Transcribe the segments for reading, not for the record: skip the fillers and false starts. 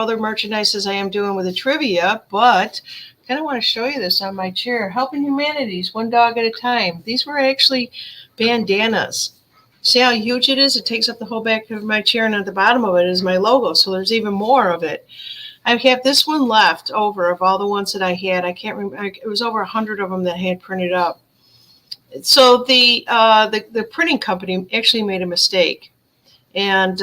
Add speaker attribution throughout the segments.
Speaker 1: other merchandise as I am doing with the trivia, but I kind of want to show you this on my chair. Helping Humanities, one dog at a time. These were actually bandanas. See how huge it is? It takes up the whole back of my chair, and at the bottom of it is my logo, so there's even more of it. I have this one left over of all the ones that I had. I can't remember. It was over 100 of them that I had printed up. So the printing company actually made a mistake. And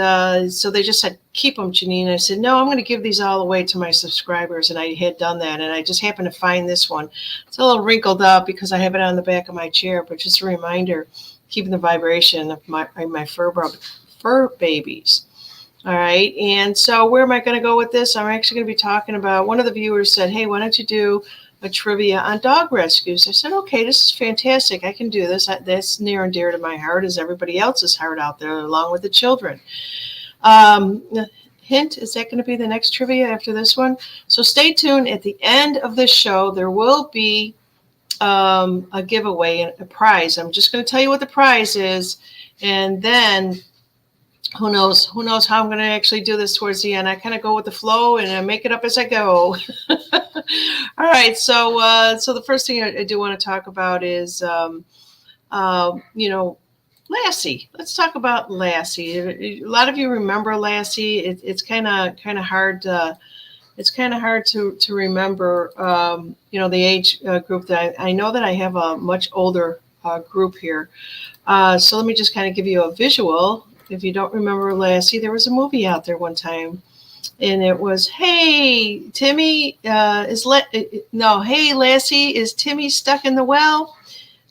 Speaker 1: so they just said, keep them, Janine. I said, no, I'm going to give these all away to my subscribers. And I had done that. And I just happened to find this one. It's a little wrinkled up because I have it on the back of my chair. But just a reminder, keeping the vibration of my fur babies. All right. And so where am I going to go with this? I'm actually going to be talking about, one of the viewers said, hey, why don't you do a trivia on dog rescues? I said, okay, this is fantastic. I can do this. That's near and dear to my heart, as everybody else's heart out there, along with the children. Hint, is that going to be the next trivia after this one? So stay tuned. At the end of this show, there will be a giveaway, a prize. I'm just going to tell you what the prize is, and then who knows how I'm going to actually do this towards the end. I kind of go with the flow and I make it up as I go. All right. So the first thing I do want to talk about is, Lassie. Let's talk about Lassie. A lot of you remember Lassie. It's kind of hard. It's kind of hard to remember, the age group that I know that I have a much older group here. So let me just kind of give you a visual. If you don't remember Lassie, there was a movie out there one time, and it was, hey, Timmy, hey, Lassie, is Timmy stuck in the well?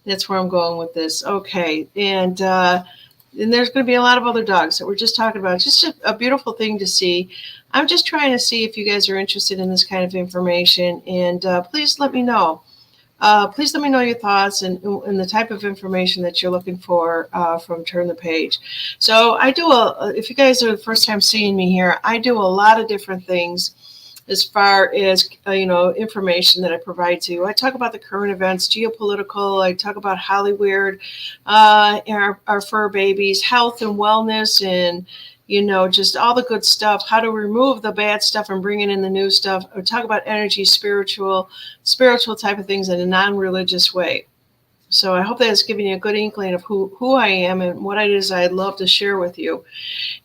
Speaker 1: That's where I'm going with this. Okay, and there's going to be a lot of other dogs that we're just talking about. It's just a beautiful thing to see. I'm just trying to see if you guys are interested in this kind of information, and please let me know. Please let me know your thoughts and the type of information that you're looking for from Turn the Page. So I do if you guys are the first time seeing me here, I do a lot of different things as far as, information that I provide to you. I talk about the current events, geopolitical. I talk about Hollywood, our fur babies, health and wellness, and just all the good stuff, how to remove the bad stuff and bring in the new stuff. I talk about energy, spiritual type of things in a non-religious way. So I hope that's giving you a good inkling of who I am and what it is I'd love to share with you.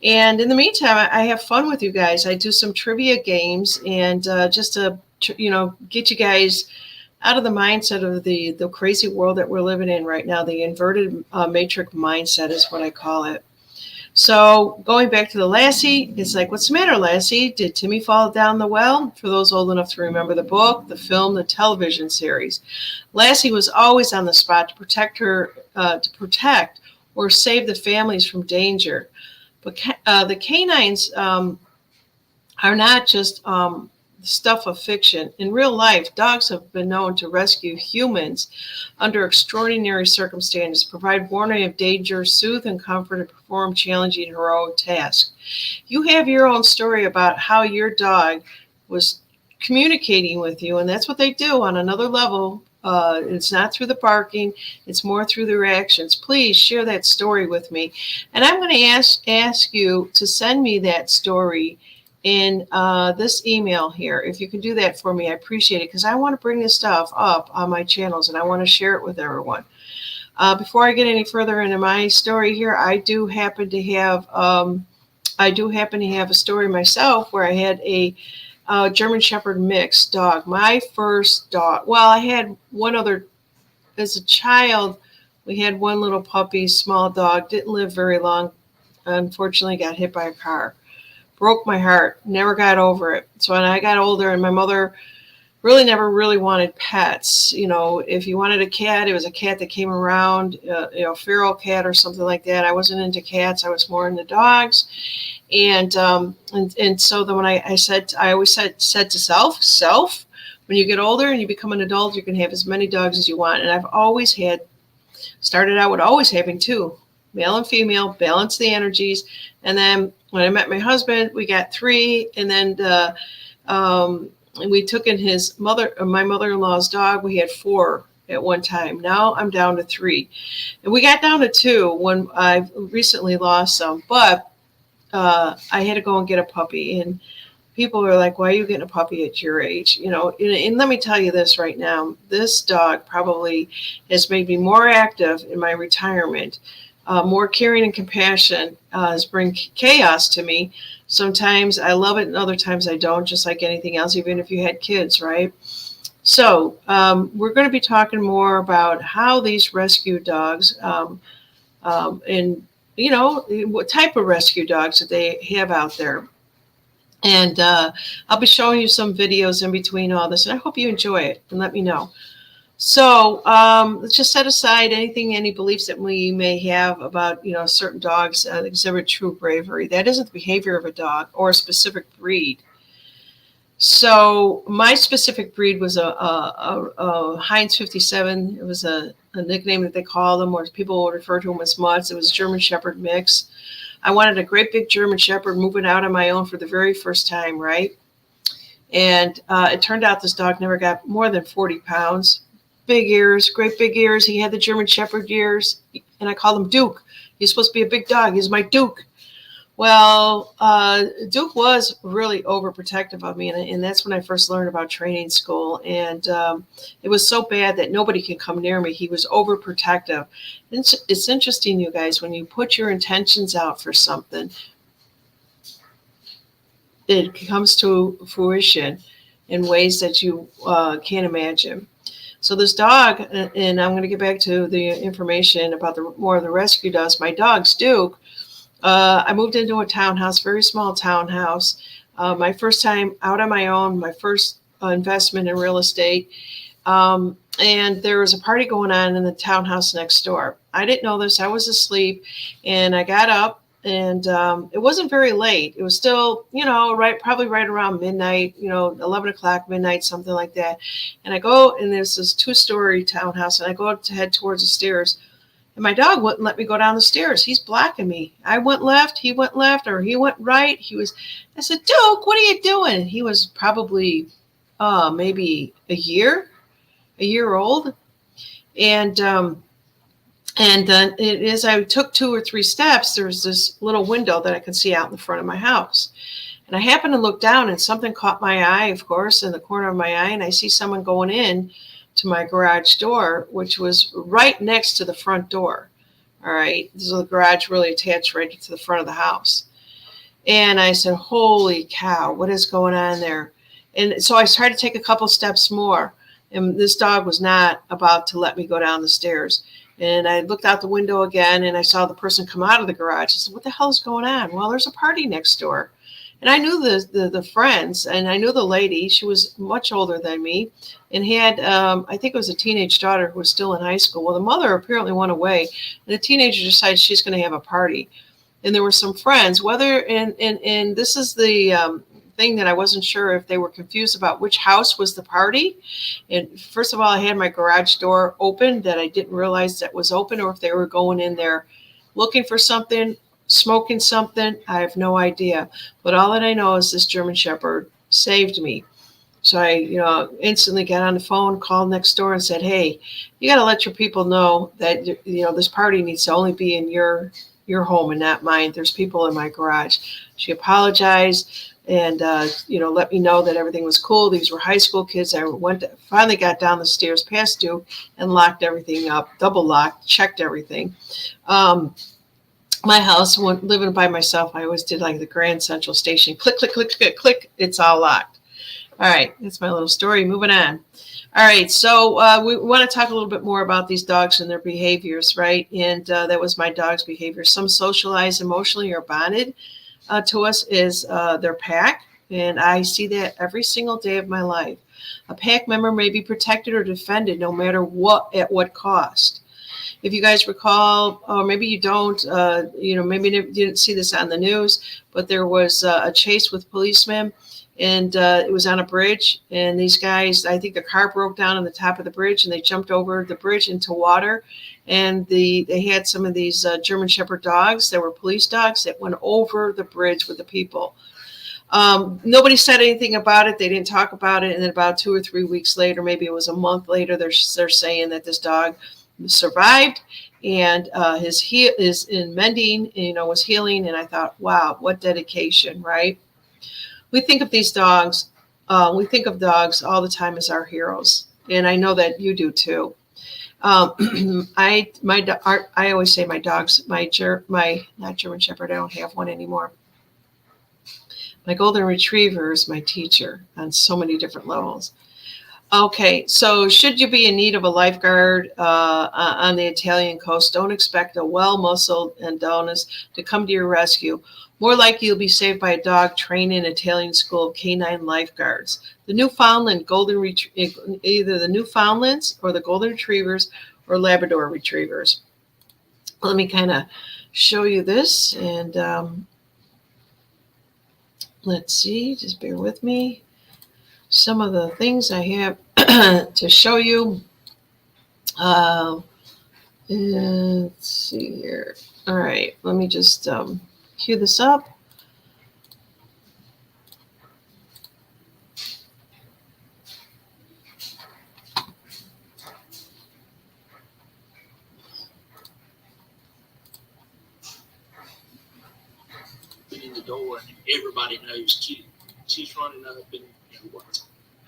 Speaker 1: And in the meantime, I have fun with you guys. I do some trivia games, and just to, get you guys out of the mindset of the crazy world that we're living in right now. The inverted matrix mindset is what I call it. So going back to the Lassie, it's like, what's the matter, Lassie? Did Timmy fall down the well? For those old enough to remember the book, the film, the television series, Lassie was always on the spot to protect or save the families from danger. But the canines are not just stuff of fiction. In real life, dogs have been known to rescue humans under extraordinary circumstances, provide warning of danger, soothe and comfort, and perform challenging heroic tasks. You have your own story about how your dog was communicating with you, and that's what they do on another level. It's not through the barking, it's more through their actions. Please share that story with me. And I'm going to ask you to send me that story in this email here. If you can do that for me, I appreciate it, because I want to bring this stuff up on my channels and I want to share it with everyone. Before I get any further into my story here, I do happen to have a story myself where I had a German Shepherd mixed dog. My first dog. Well, I had one other as a child. We had one little puppy, small dog, didn't live very long. Unfortunately, got hit by a car. Broke my heart, never got over it. So when I got older, and my mother never really wanted pets. If you wanted a cat, it was a cat that came around, feral cat or something like that. I wasn't into cats. I was more into dogs. And so then when I always said to self, when you get older and you become an adult, you can have as many dogs as you want. And I've always started out with always having two, male and female, balance the energies. And then when I met my husband, we got three. And then we took in my mother-in-law's dog. We had four at one time. Now I'm down to three. And we got down to two when I recently lost some. But I had to go and get a puppy. And people are like, why are you getting a puppy at your age? And let me tell you this right now, this dog probably has made me more active in my retirement, more caring and compassion, has bring chaos to me. Sometimes I love it and other times I don't, just like anything else, even if you had kids, right? So we're going to be talking more about how these rescue dogs and what type of rescue dogs that they have out there. And I'll be showing you some videos in between all this, and I hope you enjoy it and let me know. So let's just set aside any beliefs that we may have about, certain dogs exhibit true bravery. That isn't the behavior of a dog or a specific breed. So my specific breed was a Heinz 57. It was a nickname that they called them, or people would refer to them as mutts. It was a German Shepherd mix. I wanted a great big German Shepherd moving out on my own for the very first time, right? And it turned out this dog never got more than 40 pounds. Big ears, great big ears. He had the German Shepherd ears, and I called him Duke. He's supposed to be a big dog. He's my Duke. Well, Duke was really overprotective of me, and that's when I first learned about training school. And it was so bad that nobody could come near me. He was overprotective. It's interesting, you guys, when you put your intentions out for something, it comes to fruition in ways that you can't imagine. So this dog, and I'm going to get back to the information about more of the rescue dogs. My dog's Duke. I moved into a townhouse, very small townhouse. My first time out on my own, my first investment in real estate. And there was a party going on in the townhouse next door. I didn't know this. I was asleep, and I got up, and it wasn't very late. It was still, probably right around midnight, 11 o'clock, midnight, something like that. And I go, and there's this 2-story townhouse, and I go up to head towards the stairs. And my dog wouldn't let me go down the stairs. He's blocking me. I went left, he went left, or he went right. I said, Duke, what are you doing? He was probably maybe a year old. And then as I took 2 or 3 steps, there was this little window that I could see out in the front of my house. And I happened to look down, and something caught my eye, of course, in the corner of my eye. And I see someone going in to my garage door, which was right next to the front door. All right. This is the garage really attached right to the front of the house. And I said, holy cow, what is going on there? And so I tried to take a couple steps more, and this dog was not about to let me go down the stairs. And I looked out the window again, and I saw the person come out of the garage. I said, what the hell is going on? Well, there's a party next door. And I knew the friends, and I knew the lady. She was much older than me and had, I think it was a teenage daughter who was still in high school. Well, the mother apparently went away, and the teenager decided she's going to have a party. And there were some friends, and this is the thing that I wasn't sure if they were confused about which house was the party. And first of all, I had my garage door open that I didn't realize that was open, or if they were going in there looking for something, smoking something. I have no idea. But all that I know is this German Shepherd saved me. So I, instantly got on the phone, called next door and said, hey, you got to let your people know that, this party needs to only be in your home and not mine. There's people in my garage. She apologized and, let me know that everything was cool. These were high school kids. I finally got down the stairs past Duke and locked everything up, double locked, checked everything. My house, when living by myself, I always did like the Grand Central Station. Click, click, click, click, click. It's all locked. All right. That's my little story. Moving on. All right. So we want to talk a little bit more about these dogs and their behaviors, right? And that was my dog's behavior. Some socialize emotionally or bonded to us is their pack. And I see that every single day of my life. A pack member may be protected or defended no matter at what cost. If you guys recall, or maybe you don't, maybe you didn't see this on the news, but there was a chase with policemen, and it was on a bridge. And these guys, I think the car broke down on the top of the bridge, and they jumped over the bridge into water. And they had some of these German Shepherd dogs that were police dogs that went over the bridge with the people. Nobody said anything about it. They didn't talk about it. And then about 2 or 3 weeks later, maybe it was a month later, they're saying that this dog survived and his heel is in mending, was healing. And I thought, wow, what dedication, right? we think of these dogs, we think of dogs all the time as our heroes. And I know that you do too. I always say my dogs, my not German Shepherd, I don't have one anymore. My Golden Retriever is my teacher on so many different levels. Okay, so should you be in need of a lifeguard on the Italian coast, don't expect a well-muscled Adonis to come to your rescue. More likely you'll be saved by a dog trained in Italian school of canine lifeguards. The Newfoundland either the Newfoundlands or the Golden Retrievers or Labrador Retrievers. Let me kind of show you this, and let's see, just bear with me. Some of the things I have to show you. Let's see here. All right, let me just cue this up.
Speaker 2: In the door, and everybody knows she's running up and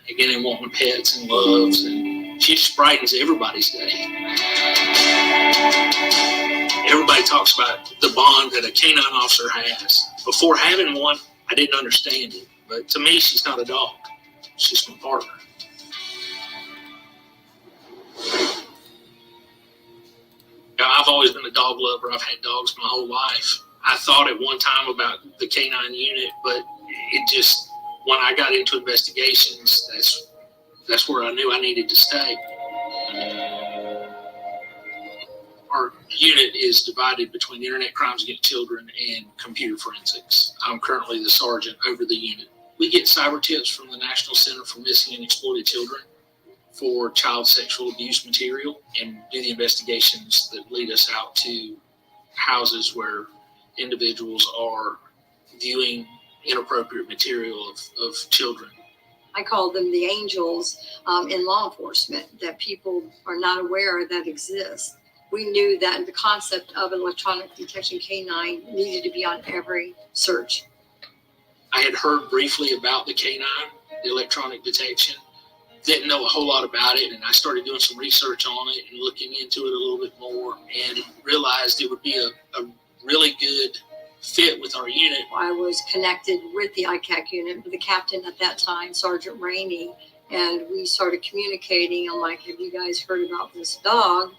Speaker 2: again wanting pets and loves, and she just brightens everybody's day. Everybody talks about the bond that a canine officer has. Before having one, I didn't understand it, but to me, she's not a dog. She's my partner. I've always been a dog lover. I've had dogs my whole life. I thought at one time about the canine unit, but it just, when I got into investigations, that's where I knew I needed to stay. Our unit is divided between internet crimes against children and computer forensics. I'm currently the sergeant over the unit. We get cyber tips from the National Center for Missing and Exploited Children for child sexual abuse material and do the investigations that lead us out to houses where individuals are viewing inappropriate material of children.
Speaker 3: I call them the angels in law enforcement that people are not aware that exist. We knew that the concept of an electronic detection canine needed to be on every search.
Speaker 2: I had heard briefly about the canine, the electronic detection, didn't know a whole lot about it, and I started doing some research on it and looking into it a little bit more and realized it would be a really good fit with our unit.
Speaker 3: I was connected with the ICAC unit, with the captain at that time, Sergeant Rainey, and we started communicating. I'm like, have you guys heard about this dog?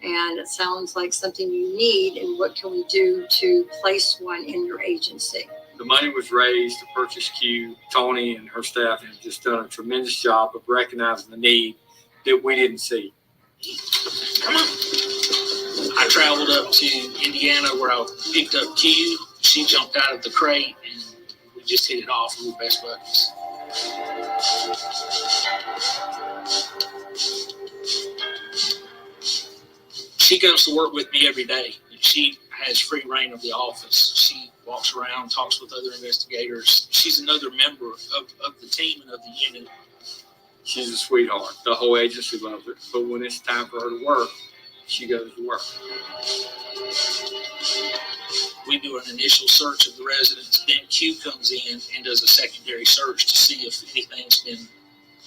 Speaker 3: And it sounds like something you need, and what can we do to place one in your agency?
Speaker 4: The money was raised to purchase Q. Tony and her staff have just done a tremendous job of recognizing the need that we didn't see.
Speaker 2: Come on. I traveled up to Indiana where I picked up Q. She jumped out of the crate and we just hit it off. We were best buddies. She comes to work with me every day. She has free reign of the office. She walks around, talks with other investigators. She's another member of the team and of the unit.
Speaker 4: She's a sweetheart. The whole agency loves her. But when it's time for her to work, she goes to work.
Speaker 2: We do an initial search of the residence. Then Q comes in and does a secondary search to see if anything's been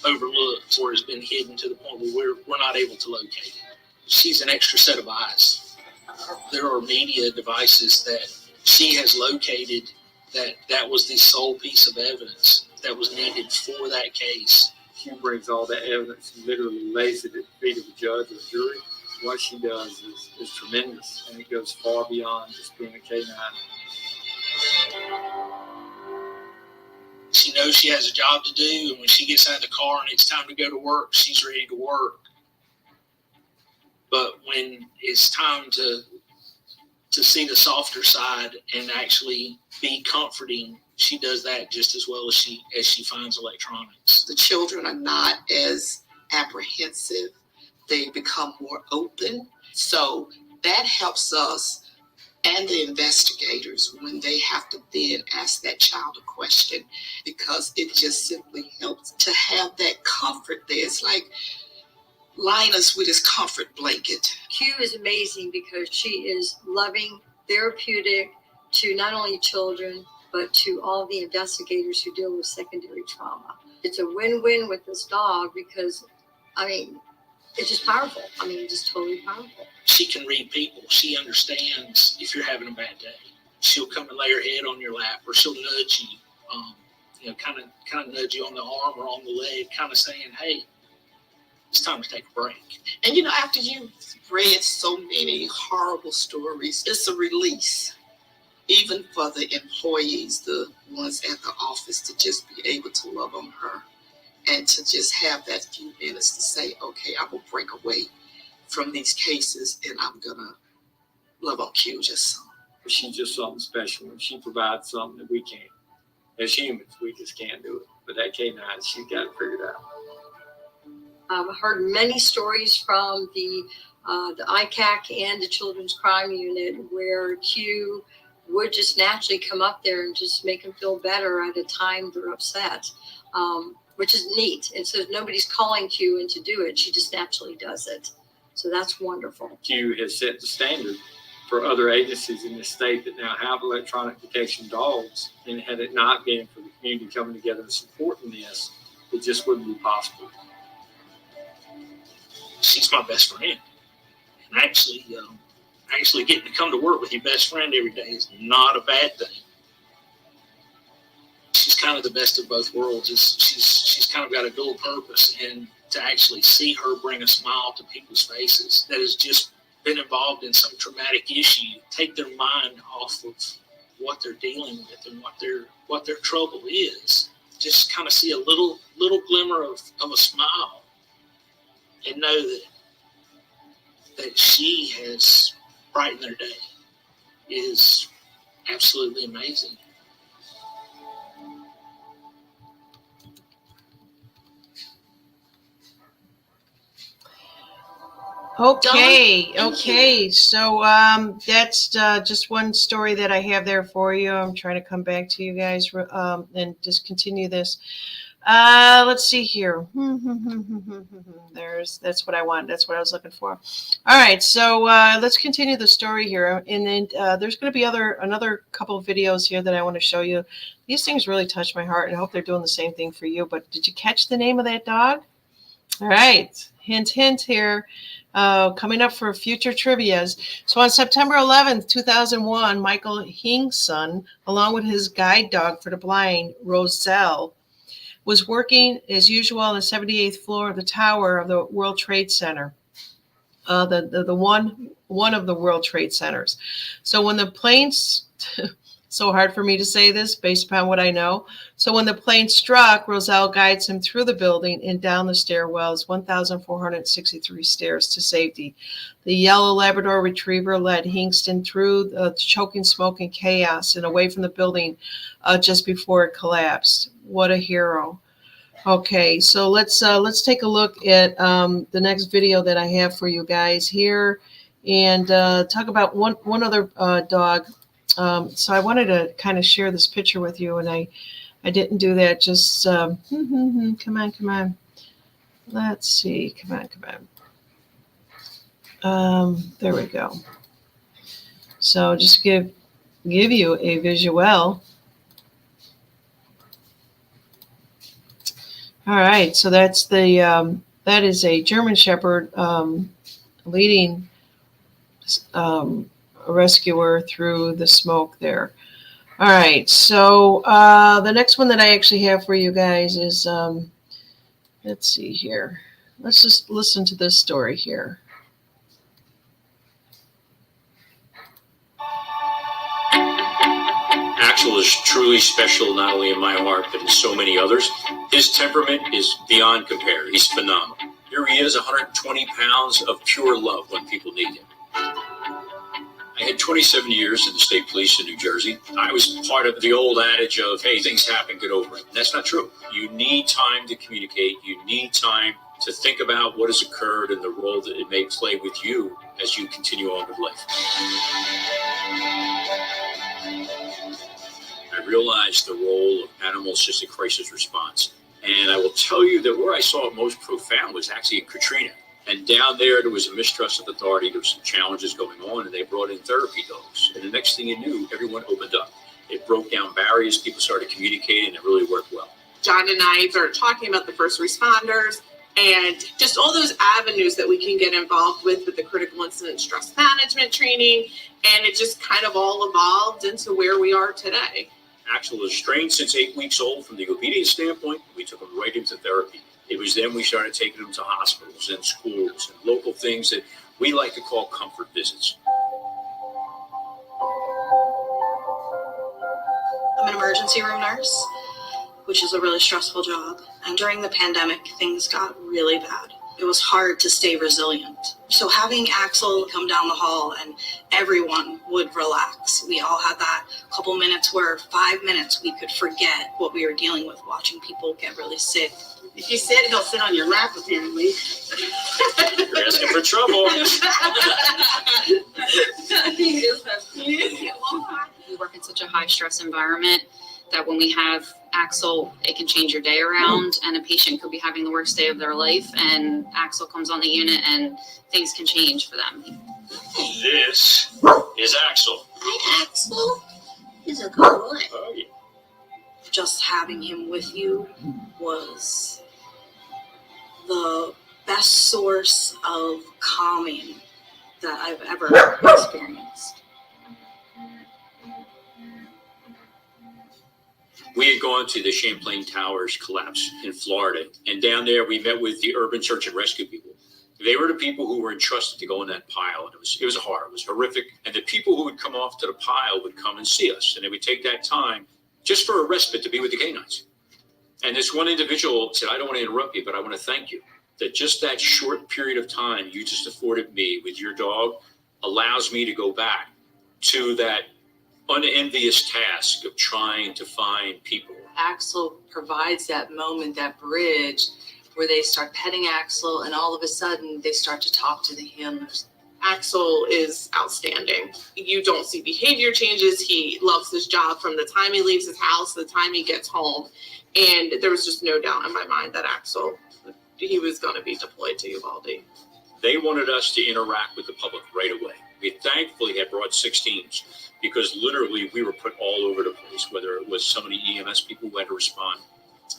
Speaker 2: overlooked or has been hidden to the point where we're not able to locate it. She's an extra set of eyes. There are media devices that she has located that was the sole piece of evidence that was needed for that case.
Speaker 4: She brings all that evidence and literally lays it at the feet of a judge or a jury. What she does is tremendous, and it goes far beyond just being a canine.
Speaker 2: She knows she has a job to do, and when she gets out of the car and it's time to go to work, she's ready to work. But when it's time to see the softer side and actually be comforting, she does that just as well as she finds electronics.
Speaker 5: The children are not as apprehensive. They become more open. So that helps us and the investigators when they have to then ask that child a question, because it just simply helps to have that comfort there. It's like Linus with his comfort blanket.
Speaker 3: Q is amazing because she is loving, therapeutic to not only children, but to all the investigators who deal with secondary trauma. It's a win-win with this dog because, I mean, it's just powerful. I mean, just totally powerful.
Speaker 2: She can read people. She understands if you're having a bad day. She'll come and lay her head on your lap, or she'll nudge you, kind of nudge you on the arm or on the leg, kind of saying, hey, it's time to take a break.
Speaker 5: And after you've read so many horrible stories, it's a release, even for the employees, the ones at the office, to just be able to love on her and to just have that few minutes to say, okay, I will break away from these cases and I'm going to love on Q just some.
Speaker 4: She's just something special, and she provides something that we can't. As humans, we just can't do it. But that K9, she's got it figured out.
Speaker 3: I've heard many stories from the ICAC and the Children's Crime Unit where Q would just naturally come up there and just make them feel better at a time they're upset, which is neat. And so nobody's calling Q in to do it. She just naturally does it. So that's wonderful.
Speaker 4: Q has set the standard for other agencies in the state that now have electronic detection dogs. And had it not been for the community coming together and supporting this, it just wouldn't be possible.
Speaker 2: She's my best friend. And actually getting to come to work with your best friend every day is not a bad thing. She's kind of the best of both worlds. She's kind of got a dual purpose, and to actually see her bring a smile to people's faces that has just been involved in some traumatic issue, take their mind off of what they're dealing with and what their trouble is. Just kind of see a little glimmer of a smile and know that she has brightened their day is absolutely amazing.
Speaker 1: Okay. So that's just one story that I have there for you. I'm trying to come back to you guys and just continue this. Let's see here. That's what I want. That's what I was looking for. All right, so let's continue the story here. And then there's going to be another couple of videos here that I want to show you. These things really touch my heart, and I hope they're doing the same thing for you. But did you catch the name of that dog? All right, hint here. Coming up for future trivias. So on September 11th, 2001, Michael Hingson, along with his guide dog for the blind, Roselle, was working as usual on the 78th floor of the tower of the World Trade Center, the one of the World Trade Centers. So when the planes, so hard for me to say this based upon what I know. So when the plane struck, Roselle guides him through the building and down the stairwells, 1,463 stairs to safety. The yellow Labrador Retriever led Hingston through the choking smoke and chaos and away from the building just before it collapsed. What a hero. Okay, so let's take a look at the next video that I have for you guys here and talk about one other dog. So I wanted to kind of share this picture with you, and I didn't do that. Just come on. Let's see. Come on. There we go. So just give you a visual. All right. So that's that is a German Shepherd leading a rescuer through the smoke there. All right, so the next one that I actually have for you guys is, let's see here. Let's just listen to this story here.
Speaker 6: Axel is truly special, not only in my heart, but in so many others. His temperament is beyond compare. He's phenomenal. Here he is, 120 pounds of pure love when people need him. I had 27 years in the state police in New Jersey. I was part of the old adage of, hey, things happen, get over it. That's not true. You need time to communicate. You need time to think about what has occurred and the role that it may play with you as you continue on with life. I realized the role of animals as a crisis response. And I will tell you that where I saw it most profound was actually in Katrina. And down there was a mistrust of authority. There were some challenges going on, and they brought in therapy dogs. And the next thing you knew, everyone opened up. It broke down barriers. People started communicating. And it really worked well.
Speaker 7: John and I started talking about the first responders and just all those avenues that we can get involved with the critical incident stress management training. And it just kind of all evolved into where we are today.
Speaker 6: Axel was trained since 8 weeks old from the obedience standpoint. We took him right into therapy. It was then we started taking him to hospitals and schools and local things that we like to call comfort visits.
Speaker 8: I'm an emergency room nurse, which is a really stressful job. And during the pandemic, things got really bad. It was hard to stay resilient. So having Axel come down the hall and everyone would relax. We all had that couple minutes where 5 minutes we could forget what we were dealing with, watching people get really sick.
Speaker 9: If you sit, he'll sit on your lap, apparently.
Speaker 6: You're asking for trouble.
Speaker 10: We work in such a high stress environment that when we have Axel, it can change your day around, and a patient could be having the worst day of their life, and Axel comes on the unit and things can change for them.
Speaker 6: This is Axel.
Speaker 9: Hi, Axel. He's a good boy.
Speaker 6: Oh, yeah.
Speaker 8: Just having him with you was the best source of calming that I've ever experienced.
Speaker 6: We had gone to the Champlain Towers collapse in Florida, and down there we met with the urban search and rescue people. They were the people who were entrusted to go in that pile, and it was a horror, it was horrific. And the people who would come off to the pile would come and see us, and they would take that time just for a respite to be with the canines. And this one individual said, "I don't want to interrupt you, but I want to thank you that just that short period of time you just afforded me with your dog allows me to go back to that unenvious task of trying to find people."
Speaker 11: Axel provides that moment, that bridge, where they start petting Axel, and all of a sudden they start to talk to the handlers.
Speaker 7: Axel is outstanding. You don't see behavior changes. He loves his job from the time he leaves his house to the time he gets home. And there was just no doubt in my mind that Axel, he was going to be deployed to Uvalde.
Speaker 6: They wanted us to interact with the public right away. We thankfully had brought 6 teams because literally we were put all over the place, whether it was some of the EMS people who had to respond,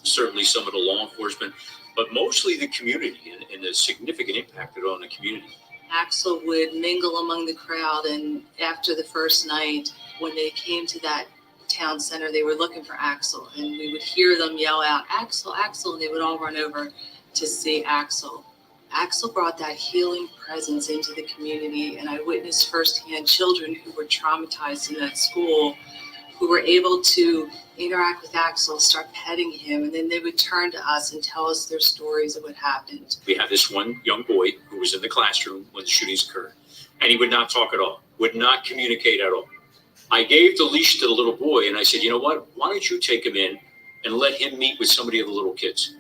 Speaker 6: certainly some of the law enforcement, but mostly the community and the significant impact it on the community.
Speaker 11: Axel would mingle among the crowd, and after the first night, when they came to that town center, they were looking for Axel, and we would hear them yell out, "Axel, Axel," and they would all run over to see Axel. Axel brought that healing presence into the community, and I witnessed firsthand children who were traumatized in that school who were able to interact with Axel, start petting him, and then they would turn to us and tell us their stories of what happened.
Speaker 6: We had this one young boy who was in the classroom when the shootings occurred, and he would not talk at all, would not communicate at all. I gave the leash to the little boy, and I said, "You know what? Why don't you take him in and let him meet with some of the other little kids?"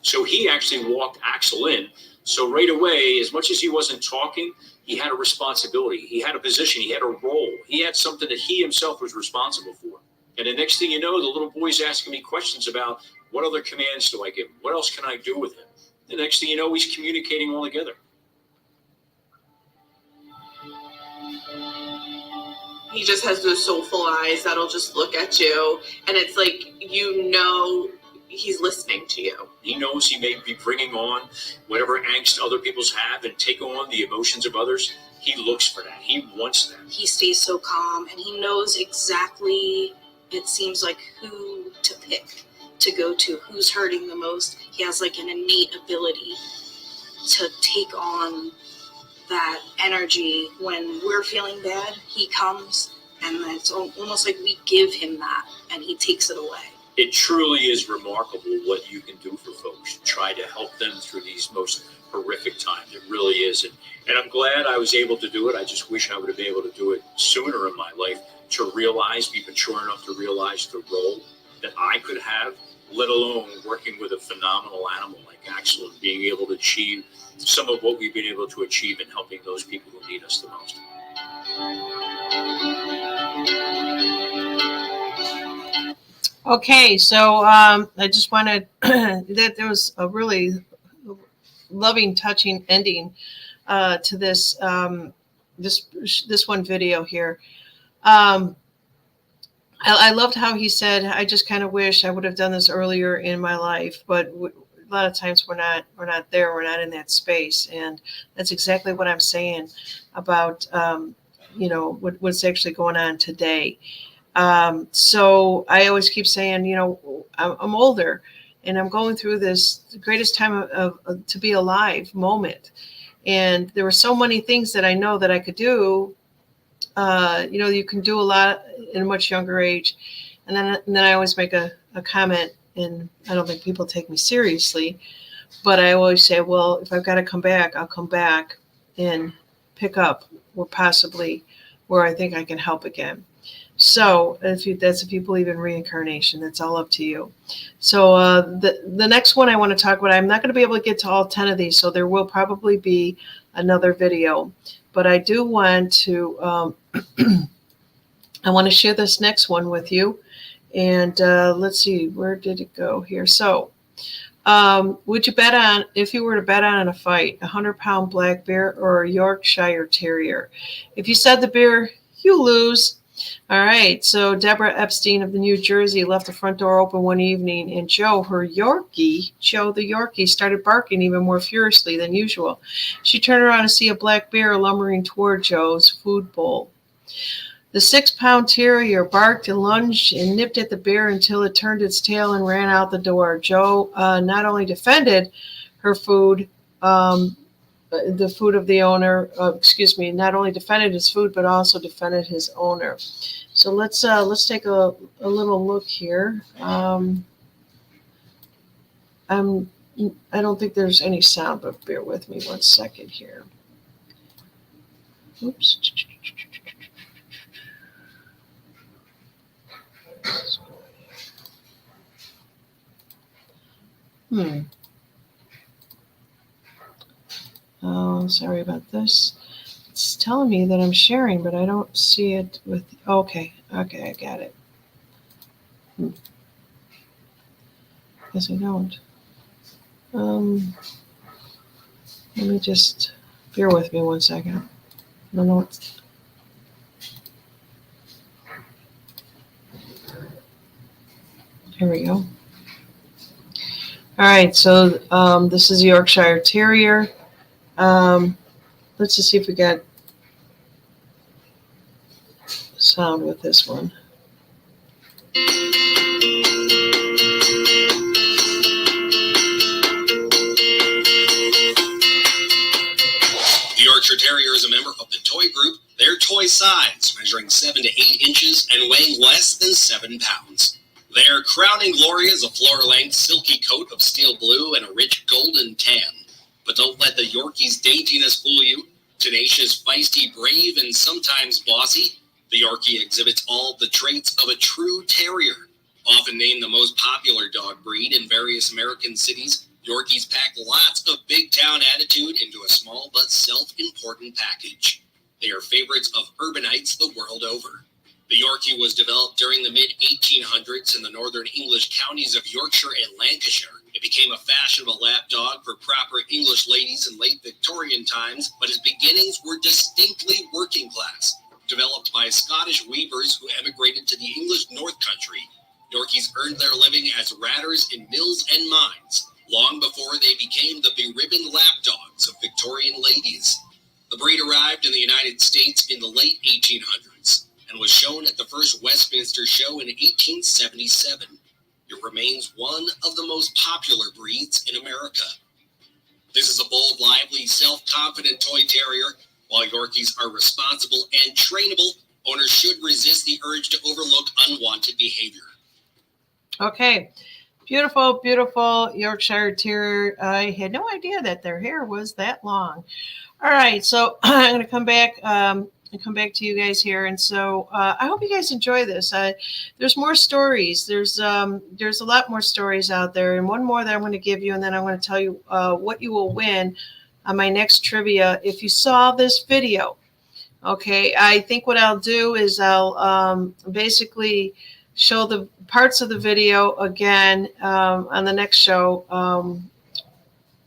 Speaker 6: So he actually walked Axel in. So right away, as much as he wasn't talking, he had a responsibility. He had a position. He had a role. He had something that he himself was responsible for. And the next thing you know, the little boy's asking me questions about what other commands do I give him? What else can I do with him? The next thing you know, he's communicating all together.
Speaker 7: He just has those soulful eyes that'll just look at you, and it's like, you know, he's listening to you.
Speaker 6: He knows he may be bringing on whatever angst other people's have and take on the emotions of others. He looks for that. He wants that.
Speaker 8: He stays so calm, and he knows exactly, it seems like, who to pick to go to, who's hurting the most. He has like an innate ability to take on that energy. When we're feeling bad, he comes, and it's almost like we give him that, and he takes it away.
Speaker 6: It truly is remarkable what you can do for folks to try to help them through these most horrific times. It really is. And I'm glad I was able to do it. I just wish I would have been able to do it sooner in my life, to realize, be mature enough to realize the role that I could have, let alone working with a phenomenal animal like Axel and being able to achieve some of what we've been able to achieve in helping those people who need us the most.
Speaker 1: Okay, so I just wanted that there was a really loving, touching ending to this this one video here. I loved how he said, I just kind of wish I would have done this earlier in my life, but a lot of times we're not there. We're not in that space. And that's exactly what I'm saying about, what's actually going on today. So I always keep saying, I'm older and I'm going through this the greatest time of to be alive moment. And there were so many things that I know that I could do. You can do a lot in a much younger age. And then I always make a comment, and I don't think people take me seriously, but I always say, well, if I've got to come back, I'll come back and pick up where I think I can help again. So if you believe in reincarnation, that's all up to you. So the next one I want to talk about, I'm not going to be able to get to all 10 of these, so there will probably be another video. But I do want to, I want to share this next one with you. And let's see, where did it go here? So would you bet on, if you were to bet on a fight, a 100-pound black bear or a Yorkshire Terrier? If you said the bear, you lose. All right, so Deborah Epstein of the New Jersey left the front door open one evening, and Joe the Yorkie, started barking even more furiously than usual. She turned around to see a black bear lumbering toward Joe's food bowl. The 6-pound terrier barked and lunged and nipped at the bear until it turned its tail and ran out the door. Joe not only defended her food, the food of the owner, not only defended his food, but also defended his owner. So let's take a little look here. I don't think there's any sound, but bear with me 1 second here. Oops. Oh, sorry about this. It's telling me that I'm sharing, but I don't see it with, okay, I got it. Guess I don't. Let me just, bear with me 1 second. I don't know what's, here we go. All right, so this is the Yorkshire Terrier. Let's just see if we got sound with this one.
Speaker 12: The Yorkshire Terrier is a member of the toy group. Their toy size, measuring 7 to 8 inches and weighing less than 7 pounds. Their crowning glory is a floor-length silky coat of steel blue and a rich golden tan. But don't let the Yorkie's daintiness fool you. Tenacious, feisty, brave, and sometimes bossy, the Yorkie exhibits all the traits of a true terrier. Often named the most popular dog breed in various American cities, Yorkies pack lots of big-town attitude into a small but self-important package. They are favorites of urbanites the world over. The Yorkie was developed during the mid-1800s in the northern English counties of Yorkshire and Lancashire. It became a fashionable lap dog for proper English ladies in late Victorian times, but its beginnings were distinctly working class. Developed by Scottish weavers who emigrated to the English North Country, Yorkies earned their living as ratters in mills and mines, long before they became the beribboned lap dogs of Victorian ladies. The breed arrived in the United States in the late 1800s and was shown at the first Westminster show in 1877. It remains one of the most popular breeds in America. This is a bold, lively, self-confident toy terrier. While Yorkies are responsible and trainable, owners should resist the urge to overlook unwanted behavior.
Speaker 1: Okay. Beautiful, beautiful Yorkshire Terrier. I had no idea that their hair was that long. All right, so I'm going to come back to you guys here, and so I hope you guys enjoy this. There's more stories. There's a lot more stories out there, and one more that I'm going to give you, and then I'm going to tell you what you will win on my next trivia if you saw this video. Okay, I think what I'll do is I'll basically show the parts of the video again on the next show,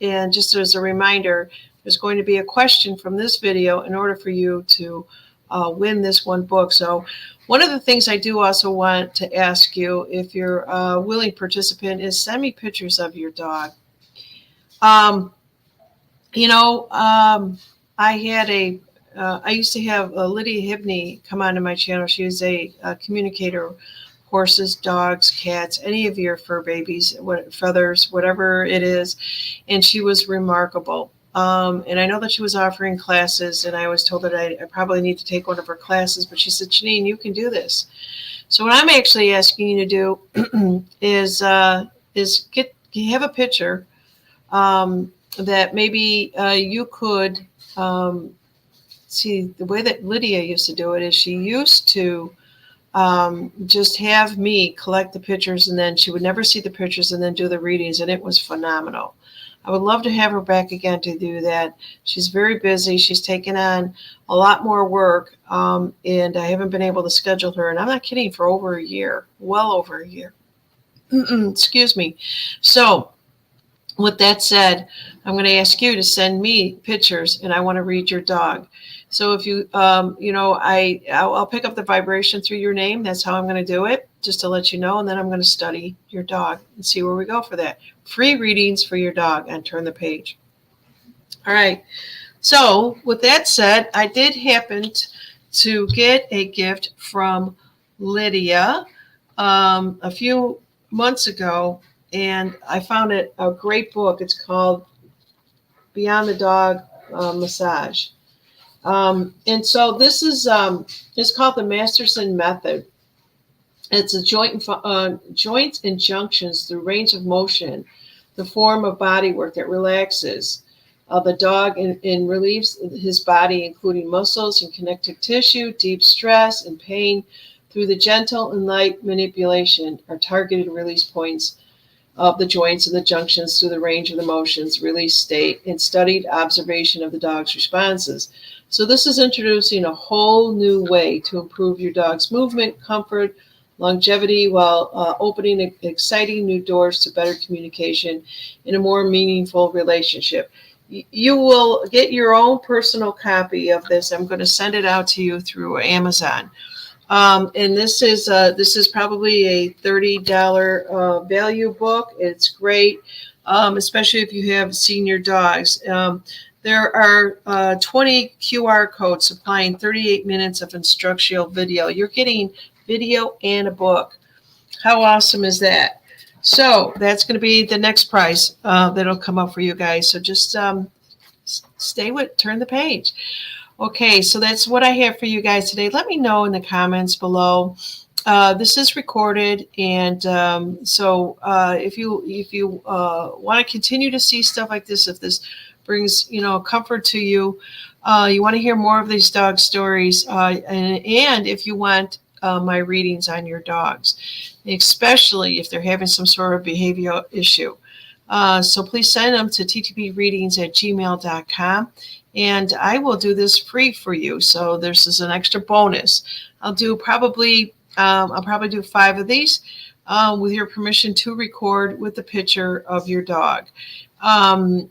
Speaker 1: and just as a reminder, there's going to be a question from this video in order for you to win this one book. So one of the things I do also want to ask you, if you're a willing participant, is send me pictures of your dog. I used to have Lydia Hibney come onto my channel. She was a communicator, horses, dogs, cats, any of your fur babies, feathers, whatever it is. And she was remarkable. And I know that she was offering classes, and I was told that I probably need to take one of her classes, but she said, Janine, you can do this. So what I'm actually asking you to do is have a picture that maybe you could see. The way that Lydia used to do it is she used to just have me collect the pictures, and then she would never see the pictures and then do the readings, and it was phenomenal. I would love to have her back again to do that. She's very busy. She's taken on a lot more work, and I haven't been able to schedule her, and I'm not kidding, for over a year, well over a year. Excuse me. So with that said, I'm going to ask you to send me pictures, and I want to read your dog. So if you, I'll pick up the vibration through your name. That's how I'm going to do it, just to let you know. And then I'm going to study your dog and see where we go for that. Free readings for your dog and Turn the Page. All right. So with that said, I did happen to get a gift from Lydia a few months ago, and I found it a great book. It's called Beyond the Dog Massage. And so this is it's called the Masterson Method. It's a joints and junctions through range of motion, the form of body work that relaxes the dog and relieves his body, including muscles and connective tissue, deep stress and pain, through the gentle and light manipulation or targeted release points of the joints and the junctions through the range of the motions, release state, and studied observation of the dog's responses. So this is introducing a whole new way to improve your dog's movement, comfort, longevity, while opening exciting new doors to better communication in a more meaningful relationship. You will get your own personal copy of this. I'm going to send it out to you through Amazon. And this is probably a $30 value book. It's great, especially if you have senior dogs. There are 20 QR codes supplying 38 minutes of instructional video. You're getting video and a book. How awesome is that? So that's going to be the next prize that'll come up for you guys. So just turn the page. Okay, so that's what I have for you guys today. Let me know in the comments below. This is recorded, and so if you want to continue to see stuff like this, if this brings comfort to you, you want to hear more of these dog stories, and if you want my readings on your dogs, especially if they're having some sort of behavioral issue. So please send them to ttpreadings@gmail.com, and I will do this free for you. So this is an extra bonus. I'll probably do 5 of these with your permission to record with the picture of your dog. Don't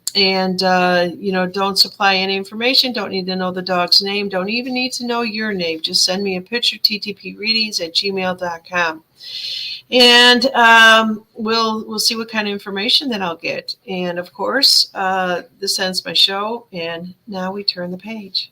Speaker 1: supply any information. Don't need to know the dog's name. Don't even need to know your name. Just send me a picture, ttpreadings@gmail.com. And we'll see what kind of information that I'll get. And of course, this ends my show. And now we turn the page.